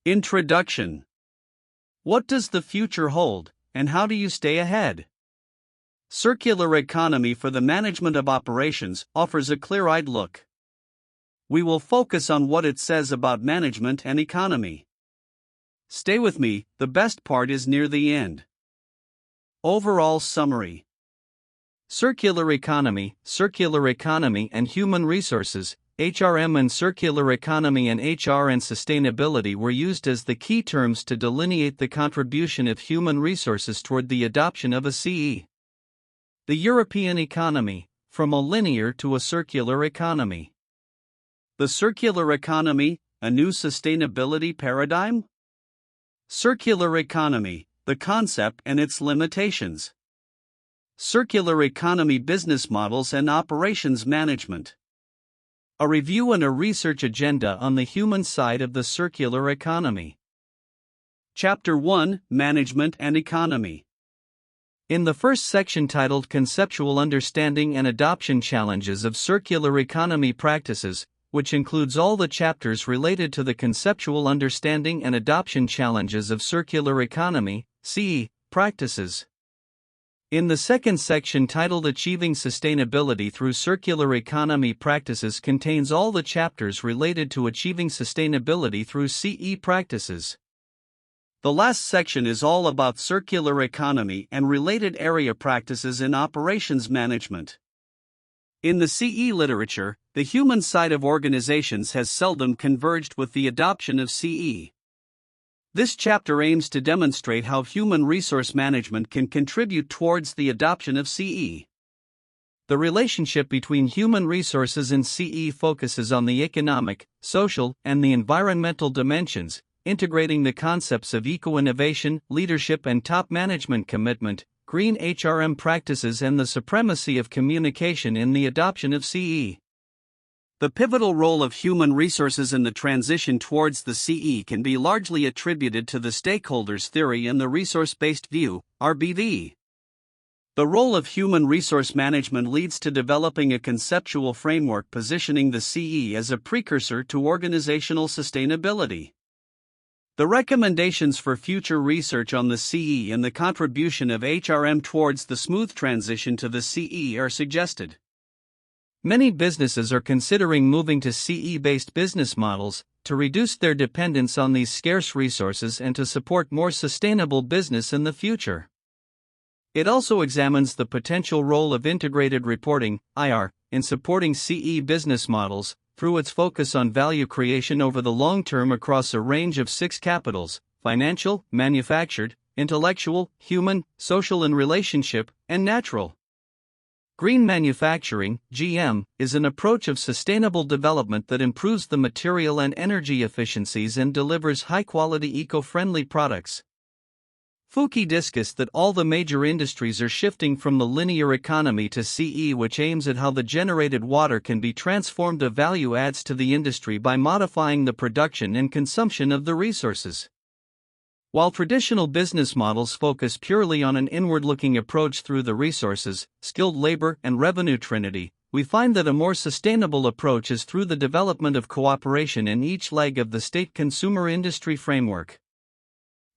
Introduction. What does the future hold, and how do you stay ahead? Circular economy for the management of operations offers a clear-eyed look. We will focus on what it says about management and economy. Stay with me, the best part is near the end. Overall summary. Circular economy and human resources, HRM, and circular economy and HR and sustainability were used as the key terms to delineate the contribution of human resources toward the adoption of a CE. The European economy, from a linear to a circular economy. The circular economy, a new sustainability paradigm? Circular economy, the concept and its limitations. Circular economy business models and operations management. A review and a research agenda on the human side of the circular economy. Chapter 1: Management and Economy. In the first section titled Conceptual Understanding and Adoption Challenges of Circular Economy Practices, which includes all the chapters related to the conceptual understanding and adoption challenges of circular economy, CE, practices. In the second section titled Achieving Sustainability Through Circular Economy Practices contains all the chapters related to achieving sustainability through CE practices. The last section is all about circular economy and related area practices in operations management. In the CE literature, the human side of organizations has seldom converged with the adoption of CE. This chapter aims to demonstrate how human resource management can contribute towards the adoption of CE. The relationship between human resources and CE focuses on the economic, social, and the environmental dimensions, integrating the concepts of eco-innovation, leadership and top management commitment, green HRM practices, and the supremacy of communication in the adoption of CE. The pivotal role of human resources in the transition towards the CE can be largely attributed to the stakeholders theory and the resource-based view, RBV. The role of human resource management leads to developing a conceptual framework positioning the CE as a precursor to organizational sustainability. The recommendations for future research on the CE and the contribution of HRM towards the smooth transition to the CE are suggested. Many businesses are considering moving to CE-based business models to reduce their dependence on these scarce resources and to support more sustainable business in the future. It also examines the potential role of integrated reporting, IR, in supporting CE business models, through its focus on value creation over the long term across a range of 6 capitals: financial, manufactured, intellectual, human, social and relationship, and natural. Green manufacturing, GM, is an approach of sustainable development that improves the material and energy efficiencies and delivers high-quality eco-friendly products. Fouquet discussed that all the major industries are shifting from the linear economy to CE, which aims at how the generated water can be transformed to value adds to the industry by modifying the production and consumption of the resources. While traditional business models focus purely on an inward-looking approach through the resources, skilled labor, and revenue trinity, we find that a more sustainable approach is through the development of cooperation in each leg of the state consumer industry framework.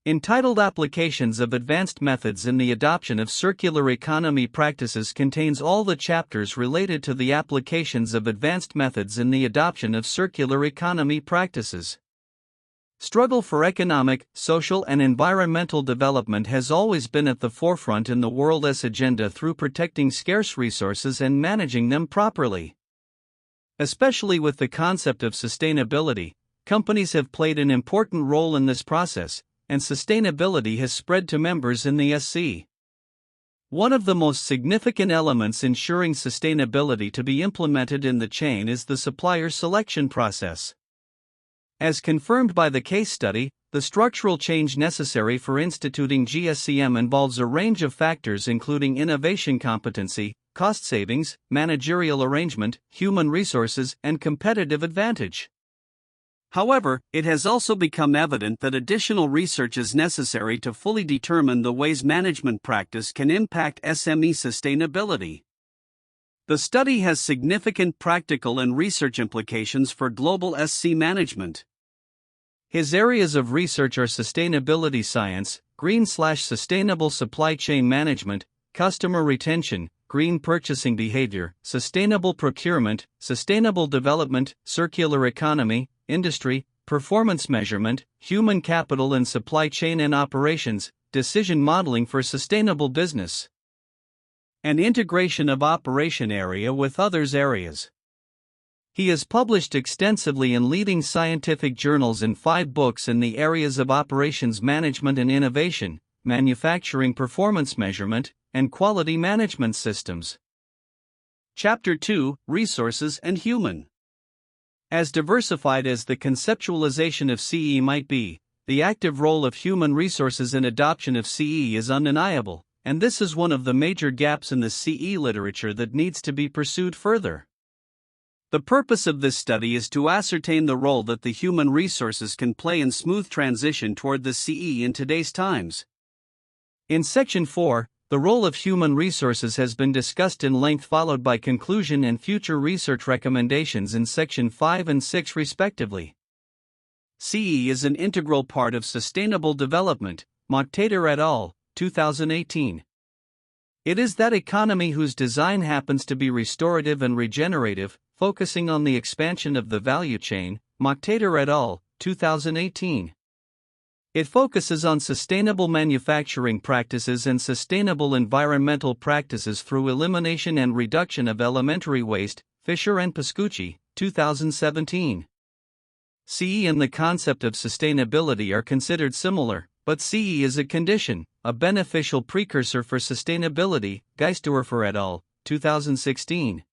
Entitled Applications of Advanced Methods in the Adoption of Circular Economy Practices contains all the chapters related to the applications of advanced methods in the adoption of circular economy practices. Struggle for economic, social and environmental development has always been at the forefront in the World's agenda through protecting scarce resources and managing them properly. Especially with the concept of sustainability, companies have played an important role in this process, and sustainability has spread to members in the SC. One of the most significant elements ensuring sustainability to be implemented in the chain is the supplier selection process. As confirmed by the case study, the structural change necessary for instituting GSCM involves a range of factors including innovation competency, cost savings, managerial arrangement, human resources, and competitive advantage. However, it has also become evident that additional research is necessary to fully determine the ways management practice can impact SME sustainability. The study has significant practical and research implications for global SC management. His areas of research are sustainability science, green/sustainable supply chain management, customer retention, green purchasing behavior, sustainable procurement, sustainable development, circular economy, industry, performance measurement, human capital and supply chain and operations, decision modeling for sustainable business, and integration of operation area with others areas. He has published extensively in leading scientific journals and 5 books in the areas of operations management and innovation, manufacturing performance measurement, and quality management systems. Chapter 2: Resources and Human. As diversified as the conceptualization of CE might be, the active role of human resources in adoption of CE is undeniable, and this is one of the major gaps in the CE literature that needs to be pursued further. The purpose of this study is to ascertain the role that the human resources can play in smooth transition toward the CE in today's times. In Section 4, the role of human resources has been discussed in length, followed by conclusion and future research recommendations in Section 5 and 6 respectively. CE is an integral part of sustainable development, Moctator et al., 2018. It is that economy whose design happens to be restorative and regenerative, focusing on the expansion of the value chain, Moctator et al., 2018. It focuses on sustainable manufacturing practices and sustainable environmental practices through elimination and reduction of elementary waste, Fisher and Pascucci, 2017. CE and the concept of sustainability are considered similar, but CE is a condition, a beneficial precursor for sustainability, Geisdorfer et al., 2016.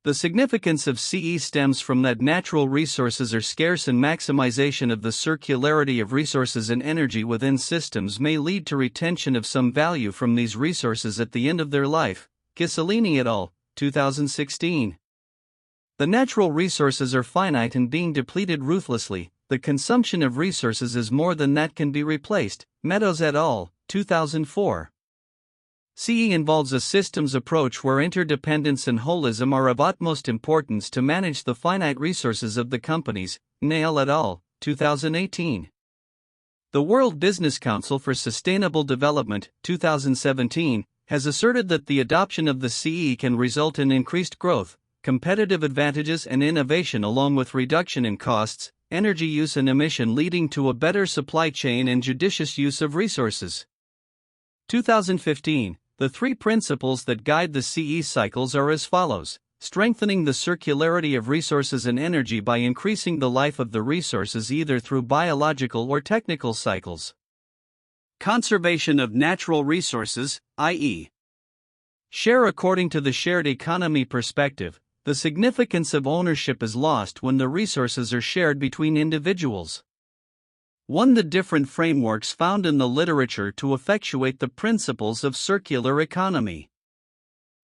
The significance of CE stems from that natural resources are scarce and maximization of the circularity of resources and energy within systems may lead to retention of some value from these resources at the end of their life, Ghisolini et al., 2016. The natural resources are finite and being depleted ruthlessly. The consumption of resources is more than that can be replaced, Meadows et al., 2004. CE involves a systems approach where interdependence and holism are of utmost importance to manage the finite resources of the companies, Nail et al., 2018. The World Business Council for Sustainable Development, 2017, has asserted that the adoption of the CE can result in increased growth, competitive advantages and innovation along with reduction in costs, energy use and emission, leading to a better supply chain and judicious use of resources. 2015. The 3 principles that guide the CE cycles are as follows: strengthening the circularity of resources and energy by increasing the life of the resources either through biological or technical cycles. Conservation of natural resources, i.e., share according to the shared economy perspective. The significance of ownership is lost when the resources are shared between individuals. 1. The different frameworks found in the literature to effectuate the principles of circular economy.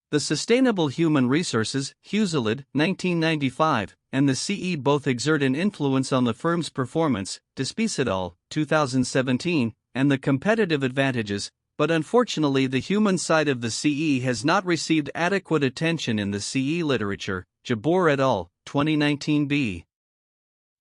The Sustainable Human Resources, Huselid, 1995, and the CE both exert an influence on the firm's performance, Despies et al., 2017, and the competitive advantages, but unfortunately the human side of the CE has not received adequate attention in the CE literature, Jabbour et al., 2019b.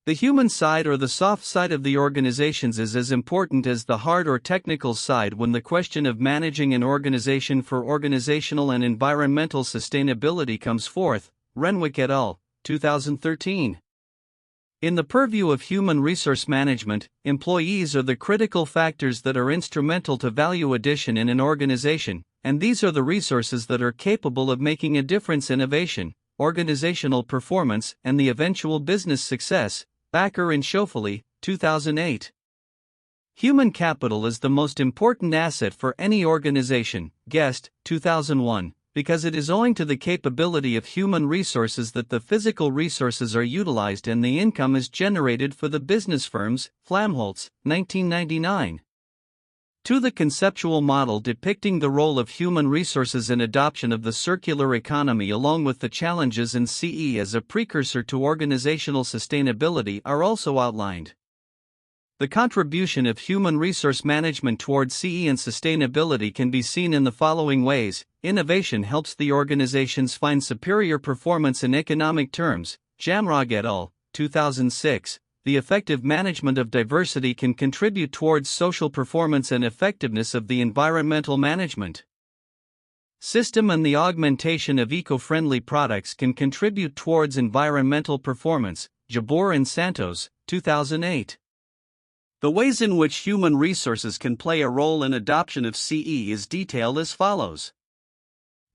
The human side or the soft side of the organizations is as important as the hard or technical side when the question of managing an organization for organizational and environmental sustainability comes forth, Renwick et al., 2013. In the purview of human resource management, employees are the critical factors that are instrumental to value addition in an organization, and these are the resources that are capable of making a difference in innovation, organizational performance, and the eventual business success, Bakker and Schofele, 2008. Human capital is the most important asset for any organization, Guest, 2001, because it is owing to the capability of human resources that the physical resources are utilized and the income is generated for the business firms, Flamholtz, 1999. 2. The conceptual model depicting the role of human resources in adoption of the circular economy along with the challenges in CE as a precursor to organizational sustainability are also outlined. The contribution of human resource management toward CE and sustainability can be seen in the following ways. Innovation helps the organizations find superior performance in economic terms, Jamrog et al., 2006, the effective management of diversity can contribute towards social performance and effectiveness of the environmental management system, and the augmentation of eco-friendly products can contribute towards environmental performance. Jabbour and Santos, 2008. The ways in which human resources can play a role in adoption of CE is detailed as follows.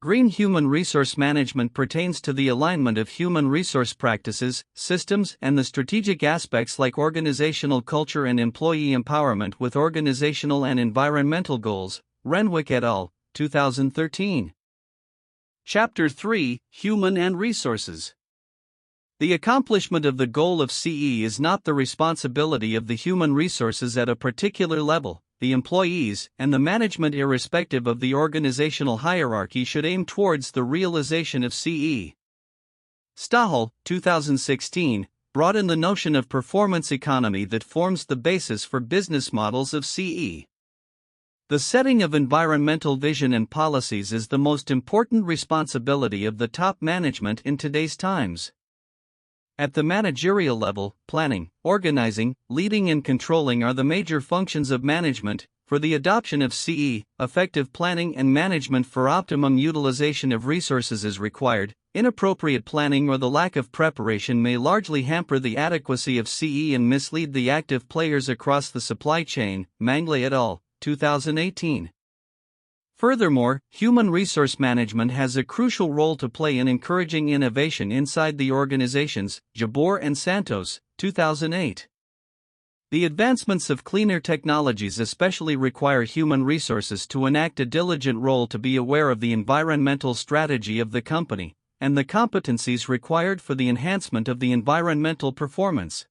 Green human resource management pertains to the alignment of human resource practices, systems, and the strategic aspects like organizational culture and employee empowerment with organizational and environmental goals. Renwick et al., 2013. Chapter 3: Human and Resources. The accomplishment of the goal of CE is not the responsibility of the human resources at a particular level. The employees and the management, irrespective of the organizational hierarchy, should aim towards the realization of CE. Stahel, 2016, brought in the notion of performance economy that forms the basis for business models of CE. The setting of environmental vision and policies is the most important responsibility of the top management in today's times. At the managerial level, planning, organizing, leading and controlling are the major functions of management. For the adoption of CE, effective planning and management for optimum utilization of resources is required. Inappropriate planning or the lack of preparation may largely hamper the adequacy of CE and mislead the active players across the supply chain. Mangley et al., 2018. Furthermore, human resource management has a crucial role to play in encouraging innovation inside the organizations. Jabbour and Santos, 2008. The advancements of cleaner technologies especially require human resources to enact a diligent role to be aware of the environmental strategy of the company and the competencies required for the enhancement of the environmental performance.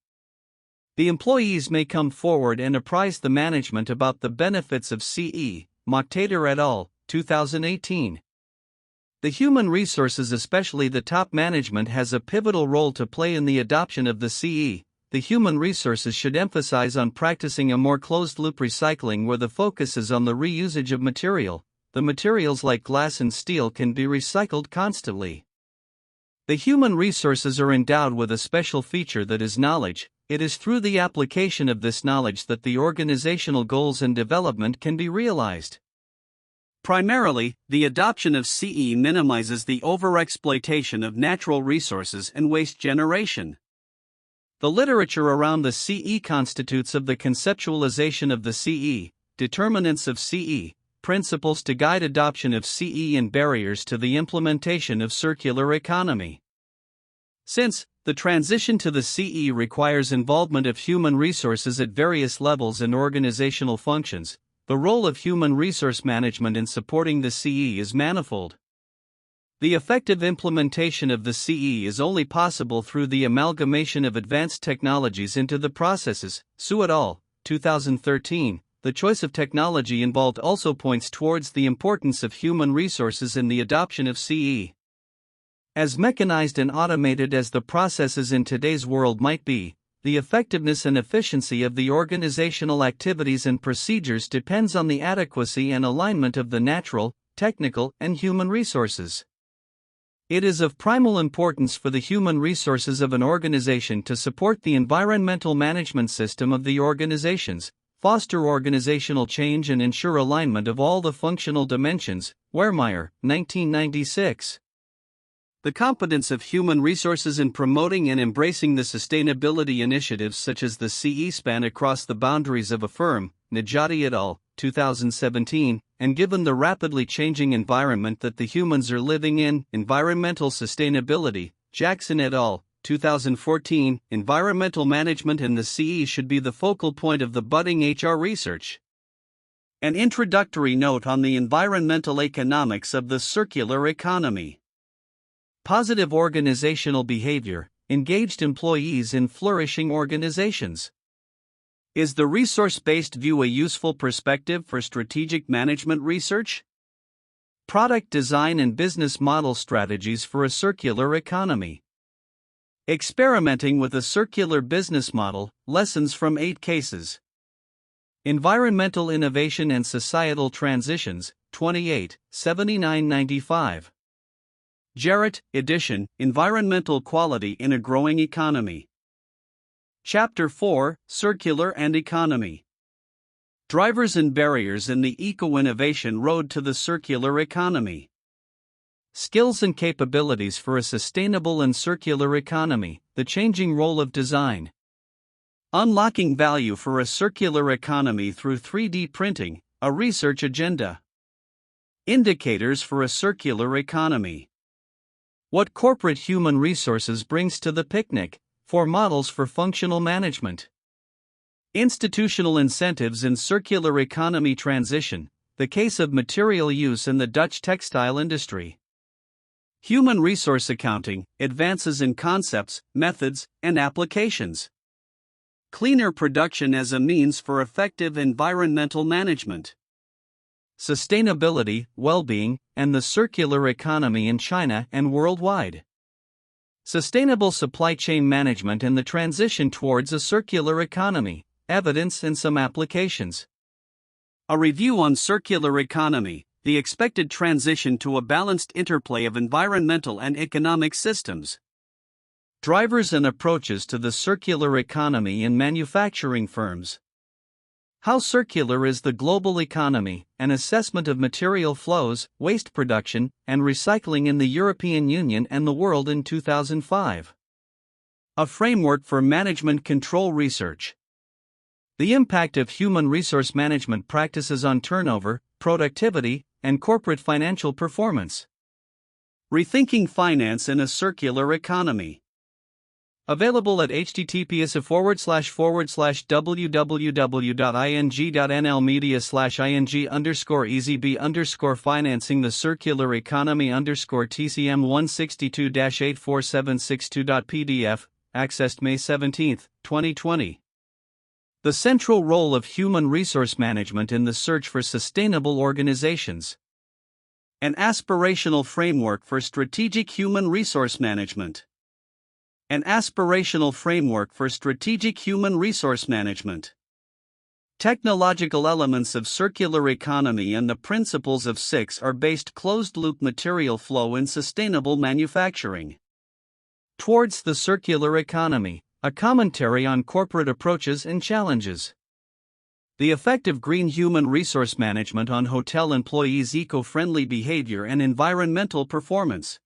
The employees may come forward and apprise the management about the benefits of CE. Mokhtader et al., 2018. The human resources, especially the top management, has a pivotal role to play in the adoption of the CE. The human resources should emphasize on practicing a more closed-loop recycling where the focus is on the reusage of material. The materials like glass and steel can be recycled constantly. The human resources are endowed with a special feature that is knowledge. It is through the application of this knowledge that the organizational goals and development can be realized. Primarily, the adoption of CE minimizes the overexploitation of natural resources and waste generation. The literature around the CE constitutes of the conceptualization of the CE, determinants of CE, principles to guide adoption of CE, and barriers to the implementation of circular economy. Since the transition to the CE requires involvement of human resources at various levels and organizational functions, the role of human resource management in supporting the CE is manifold. The effective implementation of the CE is only possible through the amalgamation of advanced technologies into the processes. Su et al., 2013. The choice of technology involved also points towards the importance of human resources in the adoption of CE. As mechanized and automated as the processes in today's world might be, the effectiveness and efficiency of the organizational activities and procedures depends on the adequacy and alignment of the natural, technical, and human resources. It is of primal importance for the human resources of an organization to support the environmental management system of the organizations, foster organizational change, and ensure alignment of all the functional dimensions. Wehrmeyer, 1996. The competence of human resources in promoting and embracing the sustainability initiatives such as the CE span across the boundaries of a firm. Najati et al., 2017, and given the rapidly changing environment that the humans are living in, environmental sustainability. Jackson et al., 2014, environmental management and the CE should be the focal point of the budding HR research. An introductory note on the environmental economics of the circular economy. Positive organizational behavior, engaged employees in flourishing organizations. Is the resource-based view a useful perspective for strategic management research? Product design and business model strategies for a circular economy. Experimenting with a circular business model, lessons from 8 cases. Environmental innovation and societal transitions, 28, 79-95. Jarrett, edition, Environmental Quality in a Growing Economy. Chapter 4: Circular and Economy. Drivers and barriers in the eco-innovation road to the circular economy. Skills and capabilities for a sustainable and circular economy, the changing role of design. Unlocking value for a circular economy through 3D printing, a research agenda. Indicators for a circular economy. What corporate human resources brings to the picnic, 4 models for functional management. Institutional incentives in circular economy transition, the case of material use in the Dutch textile industry. Human resource accounting, advances in concepts, methods, and applications. Cleaner production as a means for effective environmental management. Sustainability, well-being, and the circular economy in China and worldwide. Sustainable supply chain management and the transition towards a circular economy, evidence and some applications. A review on circular economy, the expected transition to a balanced interplay of environmental and economic systems. Drivers and approaches to the circular economy in manufacturing firms. How circular is the global economy, an assessment of material flows, waste production, and recycling in the European Union and the world in 2005. A framework for management control research. The impact of human resource management practices on turnover, productivity, and corporate financial performance. Rethinking finance in a circular economy. Available at https://www.ing.nl media/ing_ezb_financing the circular economy _TCM 162-84762.pdf, accessed May 17, 2020. The central role of human resource management in the search for sustainable organizations. An aspirational framework for strategic human resource management. An aspirational framework for strategic human resource management. Technological elements of circular economy and the principles of 6 are based closed-loop material flow in sustainable manufacturing. Towards the circular economy, a commentary on corporate approaches and challenges. The effect of green human resource management on hotel employees' eco-friendly behavior and environmental performance.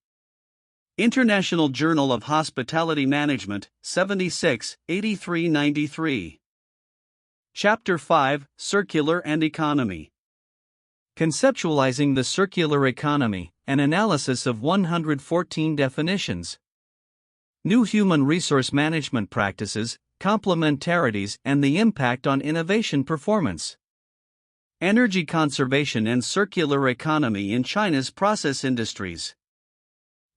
International Journal of Hospitality Management, 76, 83-93. Chapter 5: Circular and Economy. Conceptualizing the circular economy, an analysis of 114 definitions. New human resource management practices, complementarities, and the impact on innovation performance. Energy conservation and circular economy in China's process industries.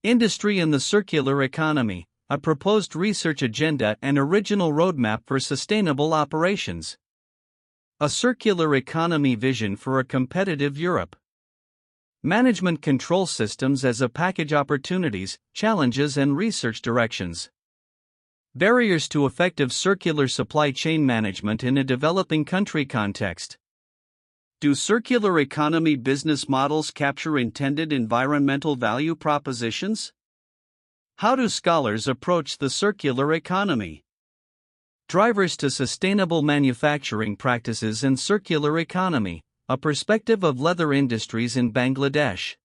Industry and the circular economy, a proposed research agenda and original roadmap for sustainable operations. A circular economy vision for a competitive Europe. Management control systems as a package opportunities, challenges and research directions. Barriers to effective circular supply chain management in a developing country context. Do circular economy business models capture intended environmental value propositions? How do scholars approach the circular economy? Drivers to sustainable manufacturing practices and circular economy, a perspective of leather industries in Bangladesh.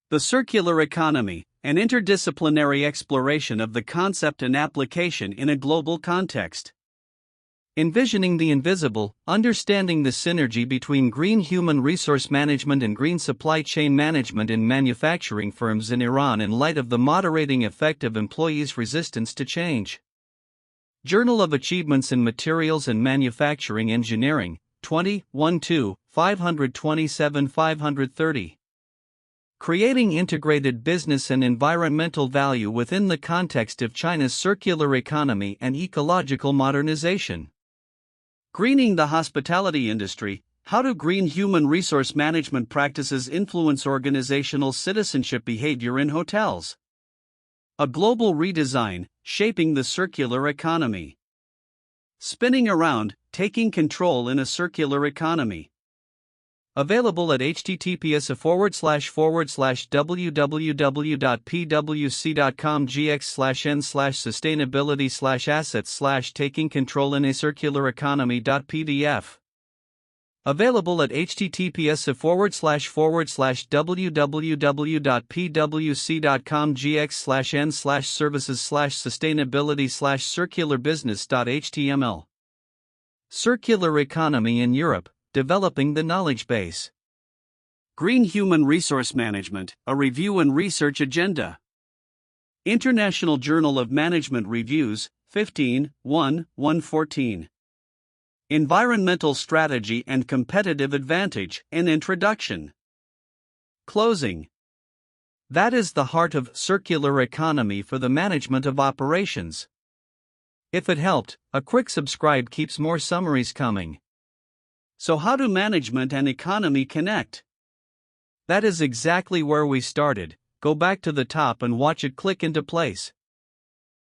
The circular economy, an interdisciplinary exploration of the concept and application in a global context. Envisioning the invisible, understanding the synergy between green human resource management and green supply chain management in manufacturing firms in Iran in light of the moderating effect of employees' resistance to change. Journal of Achievements in Materials and Manufacturing Engineering, 2012, 527-530. Creating integrated business and environmental value within the context of China's circular economy and ecological modernization. Greening the hospitality industry, how do green human resource management practices influence organizational citizenship behavior in hotels? A global redesign, shaping the circular economy. Spinning around, taking control in a circular economy. Available at https://www.pwc.com/n/sustainability/assets/taking-control-in-a-circular-economy.pdf. Available at https://www.pwc.com/services/sustainability/circular-business.html. Circular Economy in Europe, Developing the Knowledge Base. Green Human Resource Management, a Review and Research Agenda. International Journal of Management Reviews, 15, 114. Environmental Strategy and Competitive Advantage, an Introduction. Closing. That is the heart of circular economy for the management of operations. If it helped, a quick subscribe keeps more summaries coming. So how do management and economy connect? That is exactly where we started. Go back to the top and watch it click into place.